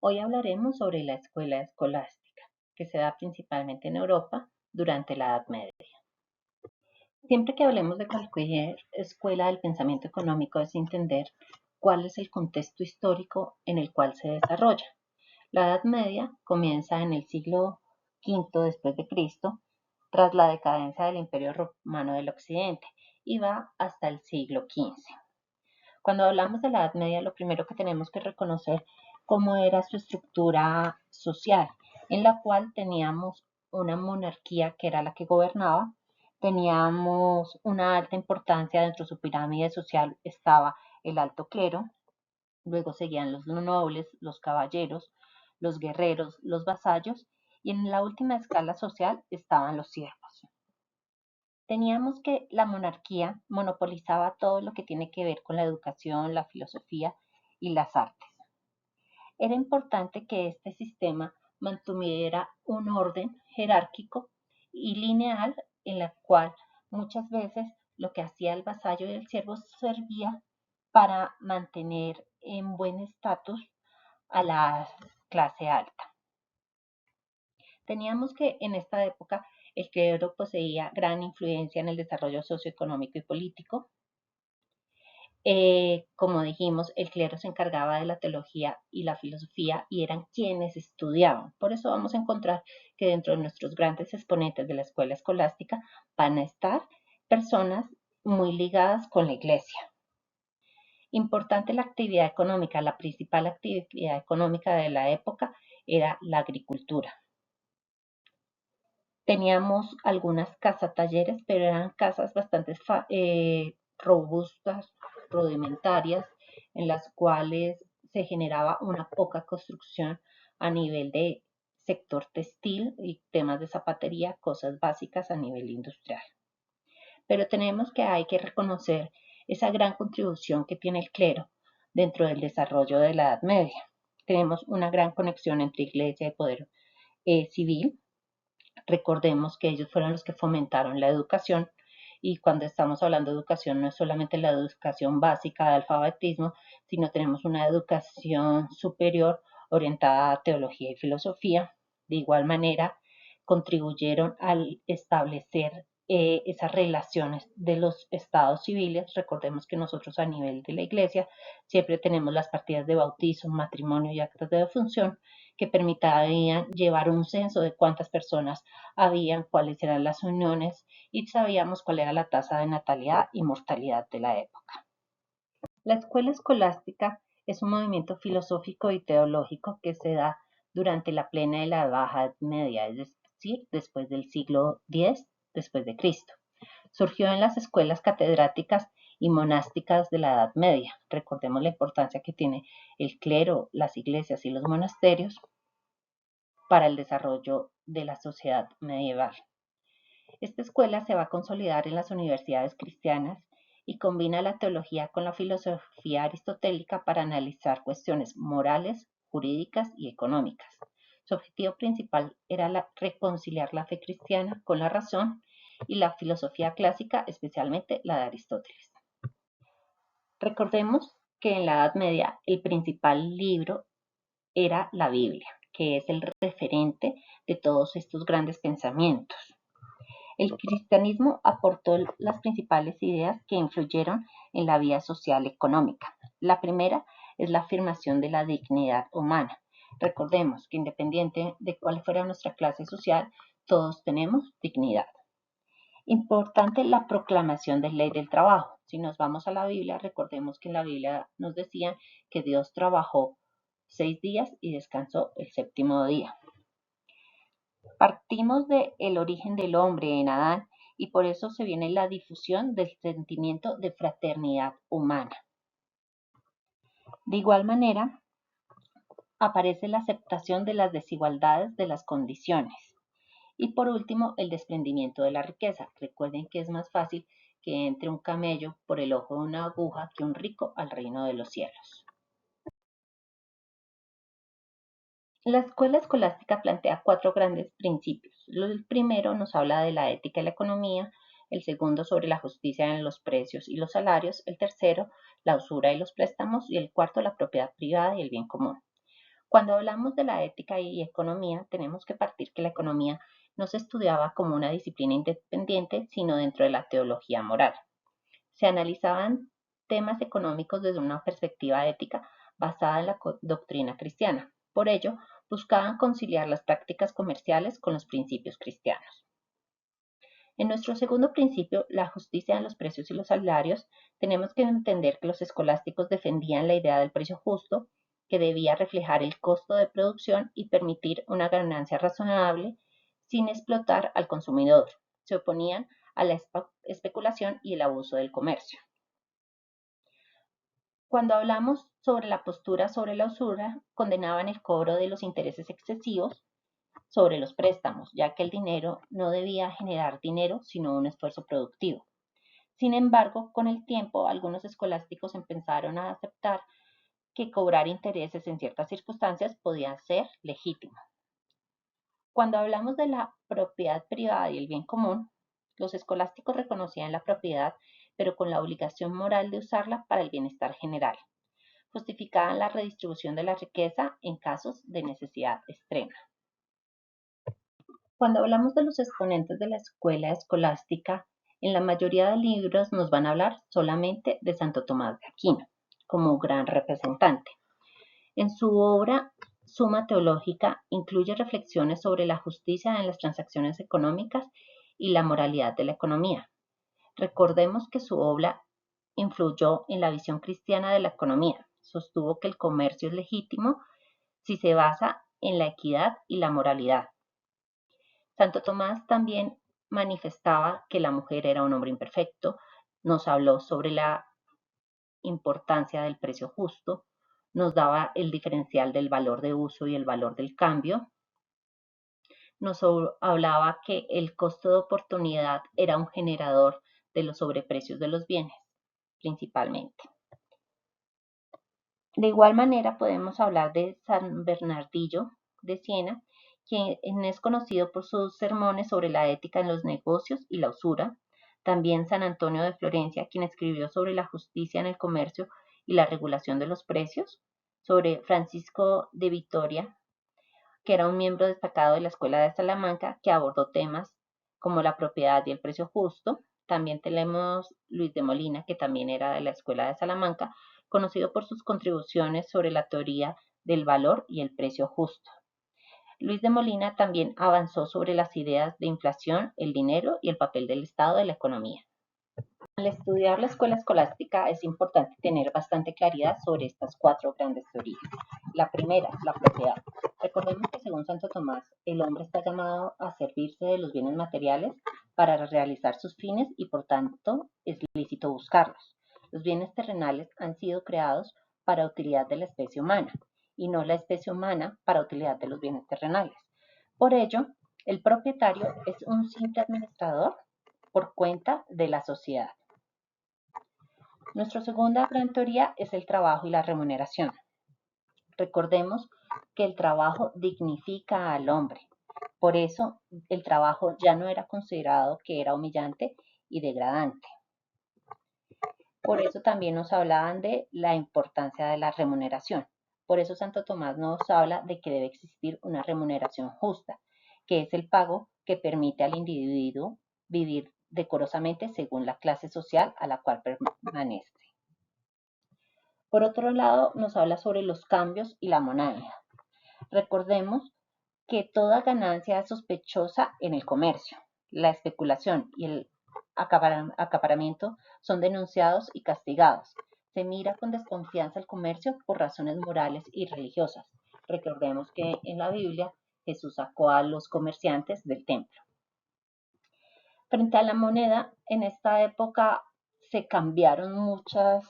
Hoy hablaremos sobre la escuela escolástica, que se da principalmente en Europa durante la Edad Media. Siempre que hablemos de cualquier escuela del pensamiento económico es entender cuál es el contexto histórico en el cual se desarrolla. La Edad Media comienza en el siglo V después de Cristo, tras la decadencia del Imperio Romano del Occidente, y va hasta el siglo XV. Cuando hablamos de la Edad Media, lo primero que tenemos que reconocer cómo era su estructura social, en la cual teníamos una monarquía que era la que gobernaba, teníamos una alta importancia dentro de su pirámide social, estaba el alto clero, luego seguían los nobles, los caballeros, los guerreros, los vasallos, y en la última escala social estaban los siervos. Teníamos que la monarquía monopolizaba todo lo que tiene que ver con la educación, la filosofía y las artes. Era importante que este sistema mantuviera un orden jerárquico y lineal en la cual muchas veces lo que hacía el vasallo y el siervo servía para mantener en buen estatus a la clase alta. Teníamos que en esta época el clero poseía gran influencia en el desarrollo socioeconómico y político. Como dijimos, el clero se encargaba de la teología y la filosofía y eran quienes estudiaban. Por eso vamos a encontrar que dentro de nuestros grandes exponentes de la escuela escolástica van a estar personas muy ligadas con la iglesia. Importante la actividad económica. La principal actividad económica de la época era la agricultura. Teníamos algunas casas talleres, pero eran casas bastante robustas, rudimentarias, en las cuales se generaba una poca construcción a nivel de sector textil y temas de zapatería, cosas básicas a nivel industrial. Pero tenemos que hay que reconocer esa gran contribución que tiene el clero dentro del desarrollo de la Edad Media. Tenemos una gran conexión entre iglesia y poder civil. Recordemos que ellos fueron los que fomentaron la educación y cuando estamos hablando de educación no es solamente la educación básica de alfabetismo, sino tenemos una educación superior orientada a teología y filosofía. De igual manera, contribuyeron al establecer esas relaciones de los estados civiles. Recordemos que nosotros a nivel de la iglesia siempre tenemos las partidas de bautizo, matrimonio y actas de defunción que permitían llevar un censo de cuántas personas habían, cuáles eran las uniones y sabíamos cuál era la tasa de natalidad y mortalidad de la época. La escuela escolástica es un movimiento filosófico y teológico que se da durante la plena de la Baja Edad Media, es decir, después del siglo X después de Cristo. Surgió en las escuelas catedráticas y monásticas de la Edad Media. Recordemos la importancia que tiene el clero, las iglesias y los monasterios para el desarrollo de la sociedad medieval. Esta escuela se va a consolidar en las universidades cristianas y combina la teología con la filosofía aristotélica para analizar cuestiones morales, jurídicas y económicas. Su objetivo principal era reconciliar la fe cristiana con la razón y la filosofía clásica, especialmente la de Aristóteles. Recordemos que en la Edad Media el principal libro era la Biblia, que es el referente de todos estos grandes pensamientos. El cristianismo aportó las principales ideas que influyeron en la vida social y económica. La primera es la afirmación de la dignidad humana. Recordemos que independiente de cuál fuera nuestra clase social, todos tenemos dignidad. Importante la proclamación de ley del trabajo. Si nos vamos a la Biblia, recordemos que en la Biblia nos decían que Dios trabajó 6 días y descansó el séptimo día. Partimos del origen del hombre en Adán y por eso se viene la difusión del sentimiento de fraternidad humana. De igual manera, aparece la aceptación de las desigualdades de las condiciones. Y por último, el desprendimiento de la riqueza. Recuerden que es más fácil que entre un camello por el ojo de una aguja que un rico al reino de los cielos. La escuela escolástica plantea 4 grandes principios. El primero nos habla de la ética y la economía, el segundo sobre la justicia en los precios y los salarios, el tercero la usura y los préstamos y el cuarto la propiedad privada y el bien común. Cuando hablamos de la ética y economía, tenemos que partir que la economía no se estudiaba como una disciplina independiente, sino dentro de la teología moral. Se analizaban temas económicos desde una perspectiva ética basada en la doctrina cristiana. Por ello, buscaban conciliar las prácticas comerciales con los principios cristianos. En nuestro segundo principio, la justicia en los precios y los salarios, tenemos que entender que los escolásticos defendían la idea del precio justo, que debía reflejar el costo de producción y permitir una ganancia razonable sin explotar al consumidor. Se oponían a la especulación y el abuso del comercio. Cuando hablamos sobre la postura sobre la usura, condenaban el cobro de los intereses excesivos sobre los préstamos, ya que el dinero no debía generar dinero, sino un esfuerzo productivo. Sin embargo, con el tiempo, algunos escolásticos empezaron a aceptar que cobrar intereses en ciertas circunstancias podía ser legítimo. Cuando hablamos de la propiedad privada y el bien común, los escolásticos reconocían la propiedad, pero con la obligación moral de usarla para el bienestar general. Justificaban la redistribución de la riqueza en casos de necesidad extrema. Cuando hablamos de los exponentes de la escuela escolástica, en la mayoría de libros nos van a hablar solamente de Santo Tomás de Aquino, como gran representante. En su obra Suma Teológica incluye reflexiones sobre la justicia en las transacciones económicas y la moralidad de la economía. Recordemos que su obra influyó en la visión cristiana de la economía. Sostuvo que el comercio es legítimo si se basa en la equidad y la moralidad. Santo Tomás también manifestaba que la mujer era un hombre imperfecto, nos habló sobre la importancia del precio justo, nos daba el diferencial del valor de uso y el valor del cambio, nos hablaba que el costo de oportunidad era un generador de los sobreprecios de los bienes, principalmente. De igual manera podemos hablar de San Bernardillo de Siena, quien es conocido por sus sermones sobre la ética en los negocios y la usura. También San Antonio de Florencia, quien escribió sobre la justicia en el comercio y la regulación de los precios. Sobre Francisco de Vitoria, que era un miembro destacado de la Escuela de Salamanca, que abordó temas como la propiedad y el precio justo. También tenemos Luis de Molina, que también era de la Escuela de Salamanca, conocido por sus contribuciones sobre la teoría del valor y el precio justo. Luis de Molina también avanzó sobre las ideas de inflación, el dinero y el papel del Estado en la economía. Al estudiar la escuela escolástica es importante tener bastante claridad sobre estas cuatro grandes teorías. La primera, la propiedad. Recordemos que según Santo Tomás, el hombre está llamado a servirse de los bienes materiales para realizar sus fines y por tanto es lícito buscarlos. Los bienes terrenales han sido creados para utilidad de la especie humana y no la especie humana para utilidad de los bienes terrenales. Por ello, el propietario es un simple administrador por cuenta de la sociedad. Nuestra segunda gran teoría es el trabajo y la remuneración. Recordemos que el trabajo dignifica al hombre. Por eso el trabajo ya no era considerado que era humillante y degradante. Por eso también nos hablaban de la importancia de la remuneración. Por eso Santo Tomás nos habla de que debe existir una remuneración justa, que es el pago que permite al individuo vivir decorosamente según la clase social a la cual permanece. Por otro lado, nos habla sobre los cambios y la moneda. Recordemos que toda ganancia es sospechosa en el comercio. La especulación y el acaparamiento son denunciados y castigados. Se mira con desconfianza el comercio por razones morales y religiosas. Recordemos que en la Biblia Jesús sacó a los comerciantes del templo. Frente a la moneda, en esta época se cambiaron muchos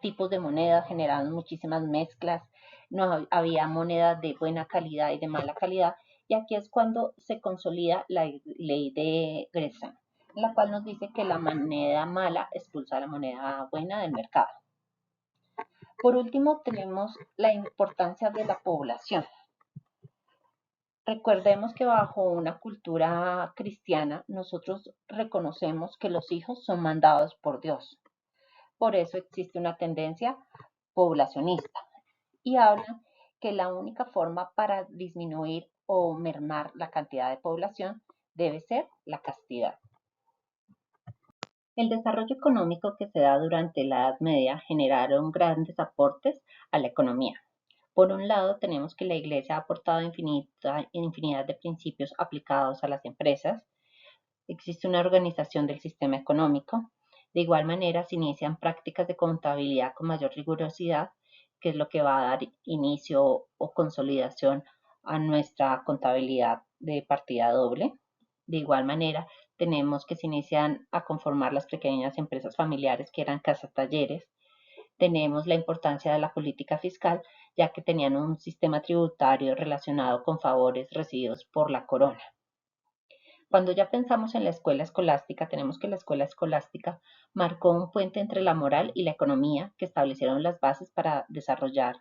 tipos de moneda, generaron muchísimas mezclas, no había moneda de buena calidad y de mala calidad, y aquí es cuando se consolida la ley de Gresham, la cual nos dice que la moneda mala expulsa a la moneda buena del mercado. Por último, tenemos la importancia de la población. Recordemos que bajo una cultura cristiana nosotros reconocemos que los hijos son mandados por Dios. Por eso existe una tendencia poblacionista y habla que la única forma para disminuir o mermar la cantidad de población debe ser la castidad. El desarrollo económico que se da durante la Edad Media generaron grandes aportes a la economía. Por un lado, tenemos que la Iglesia ha aportado infinidad de principios aplicados a las empresas. Existe una organización del sistema económico. De igual manera, se inician prácticas de contabilidad con mayor rigurosidad, que es lo que va a dar inicio o consolidación a nuestra contabilidad de partida doble. De igual manera, tenemos que se inician a conformar las pequeñas empresas familiares que eran casas talleres. Tenemos la importancia de la política fiscal, ya que tenían un sistema tributario relacionado con favores recibidos por la corona. Cuando ya pensamos en la escuela escolástica, tenemos que la escuela escolástica marcó un puente entre la moral y la economía que establecieron las bases para desarrollar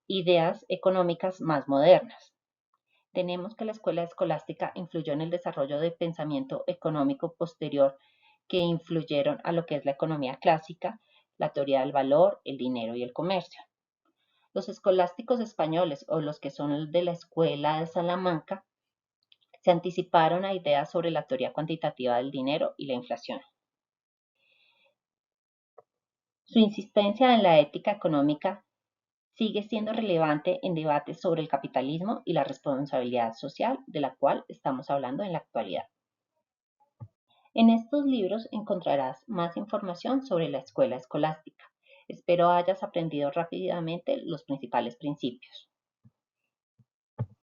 ideas económicas más modernas. Tenemos que la escuela escolástica influyó en el desarrollo de pensamiento económico posterior que influyeron a lo que es la economía clásica, la teoría del valor, el dinero y el comercio. Los escolásticos españoles o los que son de la escuela de Salamanca se anticiparon a ideas sobre la teoría cuantitativa del dinero y la inflación. Su insistencia en la ética económica sigue siendo relevante en debates sobre el capitalismo y la responsabilidad social, de la cual estamos hablando en la actualidad. En estos libros encontrarás más información sobre la escuela escolástica. Espero hayas aprendido rápidamente los principales principios.